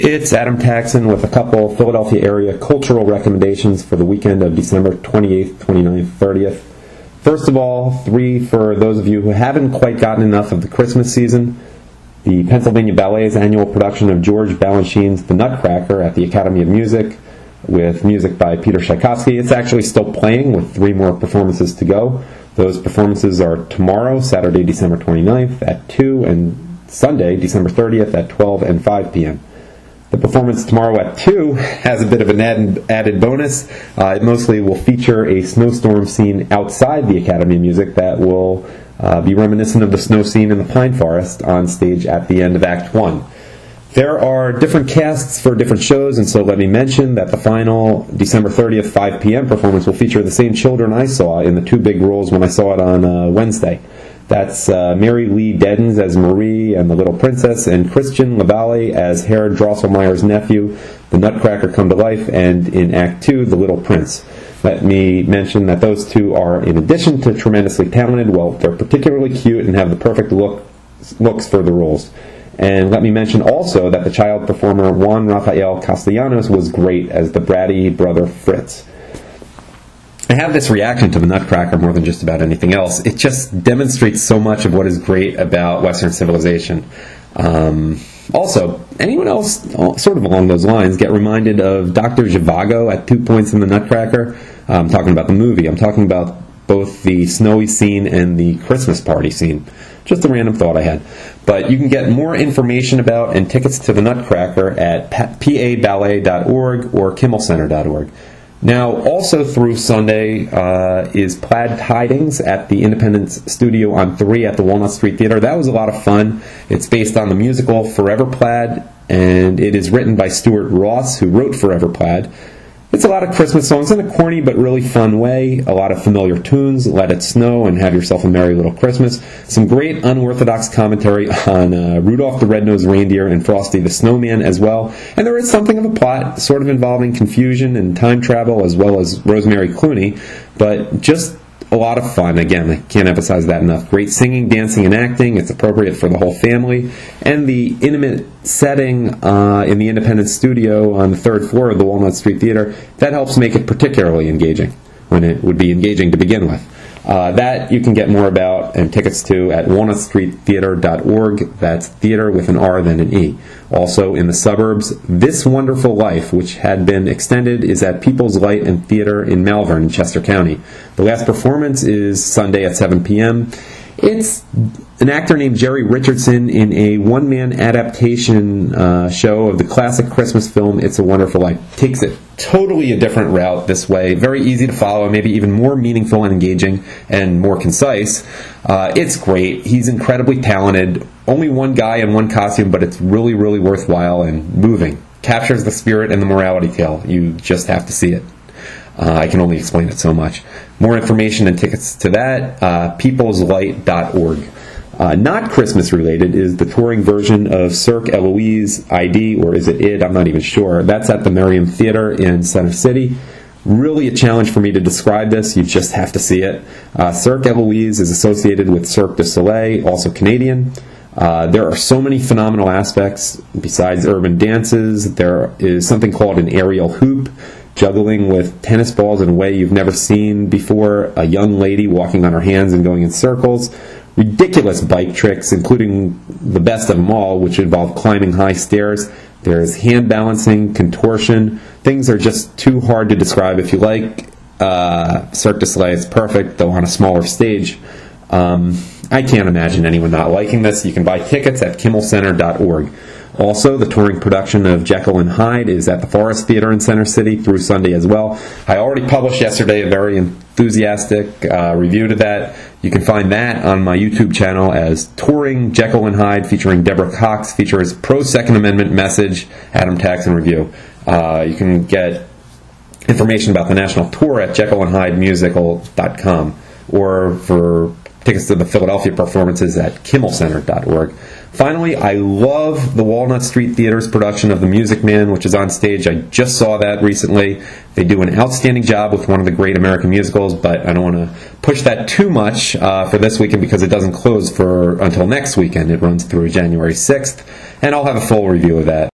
It's Adam Taxin with a couple Philadelphia area cultural recommendations for the weekend of December 28th, 29th, 30th. First of all, 3 for those of you who haven't quite gotten enough of the Christmas season. The Pennsylvania Ballet's annual production of George Balanchine's The Nutcracker at the Academy of Music, with music by Peter Tchaikovsky. It's actually still playing with 3 more performances to go. Those performances are tomorrow, Saturday, December 29th at 2, and Sunday, December 30th at 12 and 5 p.m. The performance tomorrow at 2 has a bit of an added bonus. It mostly will feature a snowstorm scene outside the Academy of Music that will be reminiscent of the snow scene in the Pine Forest on stage at the end of Act 1. There are different casts for different shows, and so let me mention that the final December 30th 5 p.m. performance will feature the same children I saw in the 2 big roles when I saw it on Wednesday. That's Mary Lee Deddens as Marie and the Little Princess, and Christian Lavalle as Herod Drosselmeyer's nephew, the Nutcracker come to life, and in Act 2, the Little Prince. Let me mention that those 2 are, in addition to tremendously talented, well, they're particularly cute and have the perfect looks for the roles. And let me mention also that the child performer Juan Rafael Castellanos was great as the bratty brother Fritz. I have this reaction to the Nutcracker more than just about anything else. It just demonstrates so much of what is great about Western civilization. Also, anyone else sort of along those lines get reminded of Dr. Zhivago at 2 points in the Nutcracker? I'm talking about the movie. I'm talking about both the snowy scene and the Christmas party scene. Just a random thought I had. But you can get more information about and tickets to the Nutcracker at paballet.org or kimmelcenter.org. Now, also through Sunday is Plaid Tidings at the Independence Studio on 3 at the Walnut Street Theater. That was a lot of fun. It's based on the musical Forever Plaid, and it is written by Stuart Ross, who wrote Forever Plaid. It's a lot of Christmas songs in a corny but really fun way. A lot of familiar tunes, Let It Snow and Have Yourself a Merry Little Christmas. Some great unorthodox commentary on Rudolph the Red-Nosed Reindeer and Frosty the Snowman as well. And there is something of a plot, sort of involving confusion and time travel, as well as Rosemary Clooney, but just a lot of fun. Again, I can't emphasize that enough. Great singing, dancing, and acting. It's appropriate for the whole family. And the intimate setting in the Independence Studio on the 3rd floor of the Walnut Street Theater, that helps make it particularly engaging, when it would be engaging to begin with. That you can get more about and tickets to at walnutstreettheater.org. That's theater with an R then an E. Also in the suburbs, This Wonderful Life, which had been extended, is at People's Light and Theater in Malvern, Chester County. The last performance is Sunday at 7 p.m. It's an actor named Jerry Richardson in a one-man adaptation show of the classic Christmas film It's a Wonderful Life. Takes it totally a different route this way. Very easy to follow, maybe even more meaningful and engaging and more concise. It's great. He's incredibly talented. Only one guy in one costume, but it's really, really worthwhile and moving. Captures the spirit and the morality tale. You just have to see it. I can only explain it so much. More information and tickets to that, peopleslight.org. Not Christmas related is the touring version of Cirque Eloise ID, or is it ID? I'm not even sure. That's at the Merriam Theater in Center City. Really a challenge for me to describe this. You just have to see it. Cirque Eloise is associated with Cirque du Soleil, also Canadian. There are so many phenomenal aspects. Besides urban dances, there is something called an aerial hoop, juggling with tennis balls in a way you've never seen before, a young lady walking on her hands and going in circles, ridiculous bike tricks, including the best of them all, which involve climbing high stairs. There's hand balancing, contortion. Things are just too hard to describe. If you like Cirque du Soleil, it's perfect, though on a smaller stage. I can't imagine anyone not liking this. You can buy tickets at kimmelcenter.org. Also, the touring production of Jekyll and Hyde is at the Forest Theater in Center City through Sunday as well. I already published yesterday a very enthusiastic review to that. You can find that on my YouTube channel as Touring Jekyll and Hyde, featuring Deborah Cox, features pro-Second Amendment message, Adam Taxin review. You can get information about the national tour at jekylandhydemusical.com, or for tickets to the Philadelphia performances at kimmelcenter.org. Finally, I love the Walnut Street Theater's production of The Music Man, which is on stage. I just saw that recently. They do an outstanding job with one of the great American musicals, but I don't want to push that too much for this weekend because it doesn't close until next weekend. It runs through January 6th, and I'll have a full review of that.